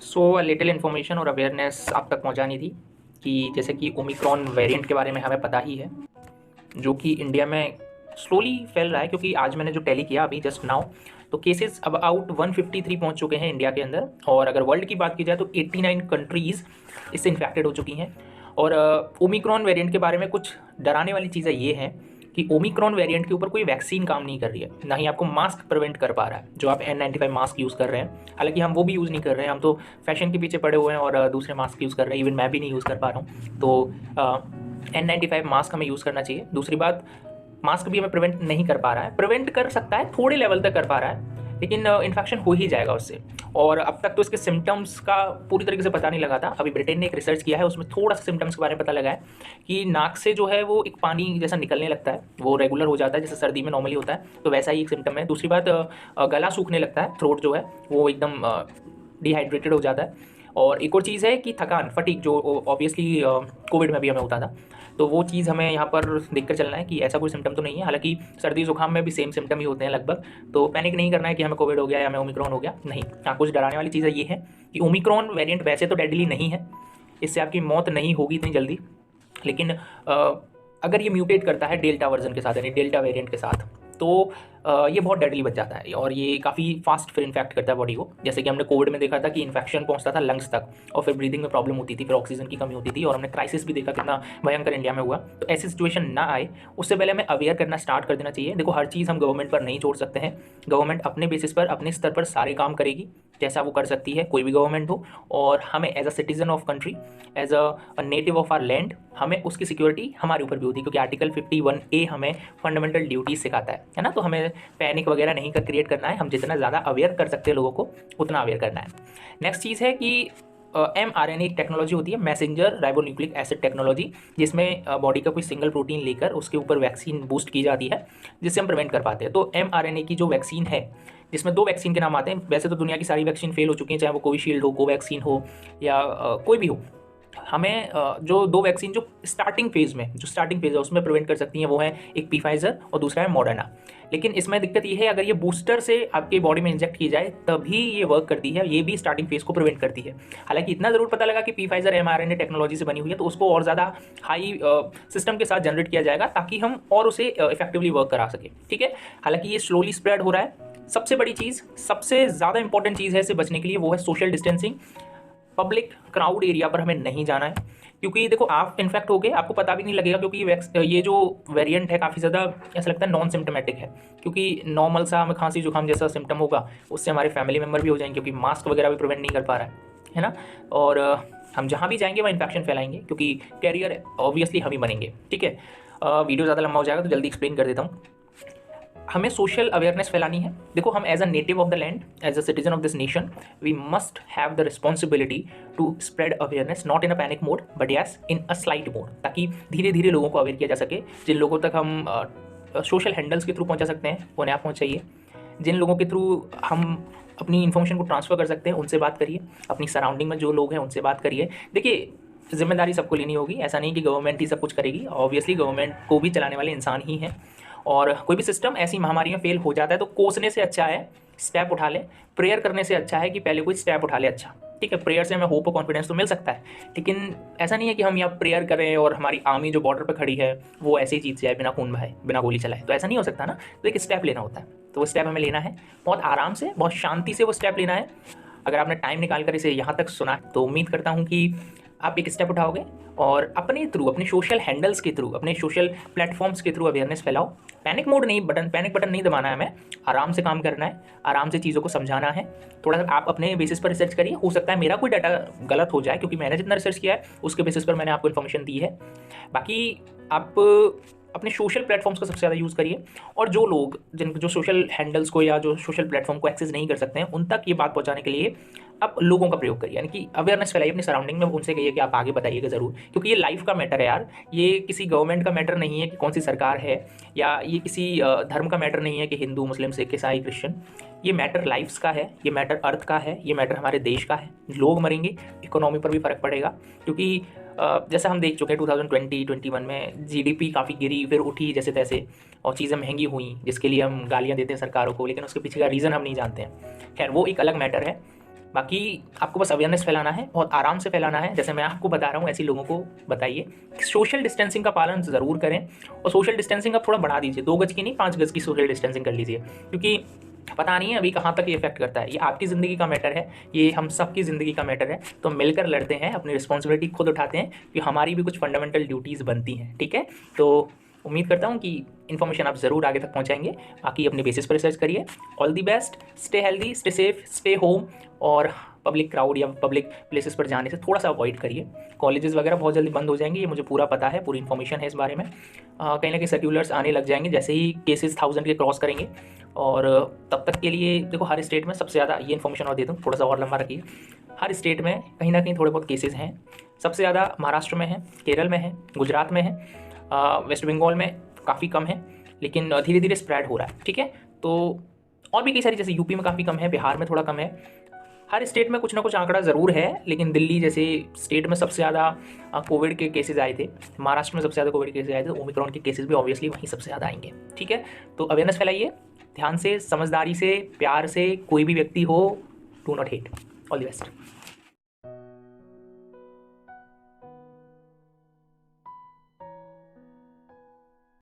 So little information और awareness आप तक पहुंचानी थी कि जैसे कि ओमिक्रॉन वेरिएंट के बारे में हमें पता ही है, जो कि इंडिया में स्लोली फैल रहा है। क्योंकि आज मैंने जो टैली किया अभी जस्ट नाउ, तो केसेस अब आउट 153 पहुंच चुके हैं इंडिया के अंदर। और अगर वर्ल्ड की बात की जाए तो 89 कंट्रीज़ इससे इन्फेक्टेड हो चुकी हैं। और ओमिक्रॉन वेरिएंट के बारे में कुछ डराने वाली चीज़ें ये हैं कि ओमिक्रॉन वेरिएंट के ऊपर कोई वैक्सीन काम नहीं कर रही है, ना ही आपको मास्क प्रिवेंट कर पा रहा है। जो आप N95 मास्क यूज़ कर रहे हैं, हालांकि हम वो भी यूज़ नहीं कर रहे हैं, हम तो फैशन के पीछे पड़े हुए हैं और दूसरे मास्क यूज़ कर रहे हैं। इवन मैं भी नहीं यूज़ कर पा रहा हूँ। तो N95 मास्क हमें यूज़ करना चाहिए। दूसरी बात, मास्क भी हमें प्रिवेंट नहीं कर पा रहा है, प्रिवेंट कर सकता है, थोड़े लेवल तक कर पा रहा है, लेकिन इन्फेक्शन हो ही जाएगा उससे। और अब तक तो इसके सिम्टम्स का पूरी तरीके से पता नहीं लगा था। अभी ब्रिटेन ने एक रिसर्च किया है, उसमें थोड़ा सा सिम्टम्स के बारे में पता लगा है कि नाक से जो है वो एक पानी जैसा निकलने लगता है, वो रेगुलर हो जाता है जैसे सर्दी में नॉर्मली होता है, तो वैसा ही एक सिम्टम है। दूसरी बात, गला सूखने लगता है, थ्रोट जो है वो एकदम डिहाइड्रेटेड हो जाता है। और एक और चीज़ है कि थकान, फटीग, जो ऑब्वियसली कोविड में भी हमें होता था, तो वो चीज़ हमें यहाँ पर देख कर चलना है कि ऐसा कोई सिम्टम तो नहीं है। हालांकि सर्दी जुकाम में भी सेम सिम्टम ही होते हैं लगभग, तो पैनिक नहीं करना है कि हमें कोविड हो गया या हमें ओमिक्रॉन हो गया, नहीं। हाँ, कुछ डराने वाली चीज़ ये है कि ओमिक्रॉन वेरिएंट वैसे तो डेडली नहीं है, इससे आपकी मौत नहीं होगी इतनी जल्दी, लेकिन अगर ये म्यूटेट करता है डेल्टा वर्जन के साथ, यानी डेल्टा वेरिएंट के साथ, तो ये बहुत डेडली बच जाता है और ये काफ़ी फास्ट फिर इन्फेक्ट करता है बॉडी को। जैसे कि हमने कोविड में देखा था कि इन्फेक्शन पहुंचता था लंग्स तक और फिर ब्रीदिंग में प्रॉब्लम होती थी, फिर ऑक्सीजन की कमी होती थी, और हमने क्राइसिस भी देखा कितना भयंकर इंडिया में हुआ। तो ऐसी सिचुएशन ना आए उससे पहले हमें अवेयर करना स्टार्ट कर देना चाहिए। देखो, हर चीज़ हम गवर्नमेंट पर नहीं छोड़ सकते हैं। गवर्नमेंट अपने बेसिस पर, अपने स्तर पर सारे काम करेगी जैसा वो कर सकती है, कोई भी गवर्नमेंट हो। और हमें as a citizen of country, as a native of our land, हमें उसकी सिक्योरिटी हमारे ऊपर भी होती है, क्योंकि आर्टिकल 51A हमें फंडामेंटल ड्यूटीज सिखाता है ना। तो हमें पैनिक वगैरह नहीं क्रिएट करना है, हम जितना ज़्यादा अवेयर कर सकते हैं लोगों को उतना अवेयर करना है। नेक्स्ट चीज़ है कि mRNA एक टेक्नोलॉजी होती है, मैसेंजर राइबोन्यूक्लिक एसिड टेक्नोलॉजी, जिसमें बॉडी का कोई सिंगल प्रोटीन लेकर उसके ऊपर वैक्सीन बूस्ट की जाती है, जिससे हम प्रिवेंट कर पाते हैं। तो mRNA की जो वैक्सीन है, जिसमें 2 वैक्सीन के नाम आते हैं। वैसे तो दुनिया की सारी वैक्सीन फेल हो चुकी हैं, चाहे वो कोविशील्ड हो, कोवैक्सीन हो, या कोई भी हो। हमें जो 2 वैक्सीन जो स्टार्टिंग फेज़ है उसमें प्रिवेंट कर सकती हैं, वो है एक Pfizer और दूसरा है मॉडर्ना। लेकिन इसमें दिक्कत ये है, अगर ये बूस्टर से आपकी बॉडी में इंजेक्ट की जाए तभी ये वर्क करती है, ये भी स्टार्टिंग फेज़ को प्रिवेंट करती है। हालांकि इतना ज़रूर पता लगा कि Pfizer mRNA टेक्नोलॉजी से बनी हुई है, तो उसको और ज़्यादा हाई सिस्टम के साथ जनरेट किया जाएगा ताकि हम और उसे इफेक्टिवली वर्क करा सकें, ठीक है। हालांकि ये स्लोली स्प्रेड हो रहा है। सबसे बड़ी चीज़, सबसे ज़्यादा इंपॉर्टेंट चीज़ है इससे बचने के लिए, वो है social distancing. Public crowd area पर हमें नहीं जाना है, क्योंकि देखो, आप इन्फेक्ट हो गए, आपको पता भी नहीं लगेगा, क्योंकि ये जो वेरिएंट है काफ़ी ज़्यादा ऐसा लगता है नॉन सिम्टोमेटिक है। क्योंकि नॉर्मल सा हमें खांसी जुकाम जैसा सिम्टम होगा, उससे हमारे फैमिली मेम्बर भी हो जाएंगे, क्योंकि मास्क वगैरह भी प्रिवेंट नहीं कर पा रहा है ना। और हम जहाँ भी जाएंगे वहाँ इन्फेक्शन फैलाएंगे, क्योंकि कैरियर ऑब्वियसली हम ही बनेंगे, ठीक है। वीडियो ज़्यादा लंबा हो जाएगा तो जल्दी एक्सप्लेन कर देता हूँ। हमें सोशल अवेयरनेस फैलानी है। देखो, हम as a native of the land, as a citizen of this nation, we must have the responsibility to spread awareness, not in a panic mode but yes in a slight mode, ताकि धीरे धीरे लोगों को aware किया जा सके। जिन लोगों तक हम सोशल हैंडल्स के थ्रू पहुंचा सकते हैं उन्हें आप पहुंचाइए। जिन लोगों के थ्रू हम अपनी इन्फॉर्मेशन को ट्रांसफ़र कर सकते हैं उनसे बात करिए। अपनी सराउंडिंग में जो लोग हैं उनसे बात करिए। देखिए, जिम्मेदारी सबको लेनी होगी, ऐसा नहीं कि गवर्नमेंट ही सब कुछ करेगी। ऑब्वियसली गवर्नमेंट को भी चलाने वाले इंसान ही हैं, और कोई भी सिस्टम ऐसी महामारी में फेल हो जाता है तो कोसने से अच्छा है स्टेप उठा ले। प्रेयर करने से अच्छा है कि पहले कोई स्टेप उठा ले, अच्छा, ठीक है। प्रेयर से हमें होप और कॉन्फिडेंस तो मिल सकता है, लेकिन ऐसा नहीं है कि हम यहाँ प्रेयर करें और हमारी आर्मी जो बॉर्डर पर खड़ी है वो ऐसे ही जीत जाए बिना खून बहाए, बिना गोली चलाए, तो ऐसा नहीं हो सकता ना। तो एक स्टेप लेना होता है, तो वो स्टेप हमें लेना है, बहुत आराम से, बहुत शांति से वो स्टेप लेना है। अगर आपने टाइम निकाल कर इसे यहाँ तक सुना तो उम्मीद करता हूँ कि आप एक स्टेप उठाओगे और अपने थ्रू, अपने सोशल हैंडल्स के थ्रू, अपने सोशल प्लेटफॉर्म्स के थ्रू अवेयरनेस फैलाओ। पैनिक मोड नहीं, पैनिक बटन नहीं दबाना है हमें, आराम से काम करना है, आराम से चीज़ों को समझाना है। थोड़ा सा आप अपने बेसिस पर रिसर्च करिए, हो सकता है मेरा कोई डाटा गलत हो जाए, क्योंकि मैंने जितना रिसर्च किया है उसके बेसिस पर मैंने आपको इन्फॉर्मेशन दी है। बाकी आप अपने सोशल प्लेटफॉर्म्स का सबसे ज़्यादा यूज़ करिए, और जो लोग जो सोशल हैंडल्स को या जो सोशल प्लेटफॉर्म को एक्सेस नहीं कर सकते हैं उन तक ये बात पहुंचाने के लिए आप लोगों का प्रयोग करिए, यानी कि अवेयरनेस फैलाइए अपनी सराउंडिंग में। उनसे कहिए कि आप आगे बताइएगा ज़रूर, क्योंकि ये लाइफ का मैटर है यार। ये किसी गवर्नमेंट का मैटर नहीं है कि कौन सी सरकार है, या ये किसी धर्म का मैटर नहीं है कि हिंदू, मुस्लिम, सिख, ईसाई, क्रिश्चियन। ये मैटर लाइफ्स का है, ये मैटर अर्थ का है, ये मैटर हमारे देश का है। लोग मरेंगे, इकोनॉमी पर भी फ़र्क पड़ेगा, क्योंकि जैसा हम देख चुके हैं 2020-21 में जीडीपी काफ़ी गिरी, फिर उठी जैसे तैसे, और चीज़ें महंगी हुई, जिसके लिए हम गालियाँ देते हैं सरकारों को, लेकिन उसके पीछे का रीज़न हम नहीं जानते हैं। खैर, वो एक अलग मैटर है। बाकी आपको बस अवेयरनेस फैलाना है, बहुत आराम से फैलाना है, जैसे मैं आपको बता रहा हूँ ऐसे लोगों को बताइए। सोशल डिस्टेंसिंग का पालन ज़रूर करें, और सोशल डिस्टेंसिंग आप थोड़ा बढ़ा दीजिए, 2 गज की नहीं 5 गज की सोशल डिस्टेंसिंग कर लीजिए, क्योंकि पता नहीं है अभी कहाँ तक ये इफेक्ट करता है। ये आपकी ज़िंदगी का मैटर है, ये हम सब की ज़िंदगी का मैटर है, तो मिलकर लड़ते हैं, अपनी रिस्पॉन्सिबिलिटी खुद उठाते हैं कि हमारी भी कुछ फंडामेंटल ड्यूटीज़ बनती हैं, ठीक है। तो उम्मीद करता हूँ कि इन्फॉर्मेशन आप ज़रूर आगे तक पहुँचाएंगे। बाकी अपने बेसिस पर रिसर्च करिए। All the best, stay healthy, stay safe, stay home, और पब्लिक क्राउड या पब्लिक प्लेसेस पर जाने से थोड़ा सा अवॉइड करिए। कॉलेजेस वगैरह बहुत जल्दी बंद हो जाएंगे, ये मुझे पूरा पता है, पूरी इन्फॉर्मेशन है इस बारे में। कहीं ना कहीं सर्क्यूलर्स आने लग जाएंगे जैसे ही केसेस 1000 के क्रॉस करेंगे, और तब तक के लिए देखो हर स्टेट में सबसे ज़्यादा, ये इन्फॉर्मेशन और दे दूँ, थोड़ा सा और लंबा रखिए, हर स्टेट में कहीं ना कहीं थोड़े बहुत केसेस हैं। सबसे ज़्यादा महाराष्ट्र में है, केरल में है, गुजरात में है, वेस्ट बंगाल में काफ़ी कम है, लेकिन धीरे धीरे स्प्रेड हो रहा है, ठीक है। तो और भी कई सारी, जैसे यूपी में काफ़ी कम है, बिहार में थोड़ा कम है, हर स्टेट में कुछ ना कुछ आंकड़ा ज़रूर है। लेकिन दिल्ली जैसे स्टेट में सबसे ज़्यादा कोविड के केसेस आए थे, महाराष्ट्र में सबसे ज़्यादा कोविड केसेस आए थे, तो ओमिक्रॉन के केसेस भी ऑब्वियसली वहीं सबसे ज़्यादा आएंगे, ठीक है। तो अवेयरनेस फैलाइए, ध्यान से, समझदारी से, प्यार से, कोई भी व्यक्ति हो, do not hate. All the best.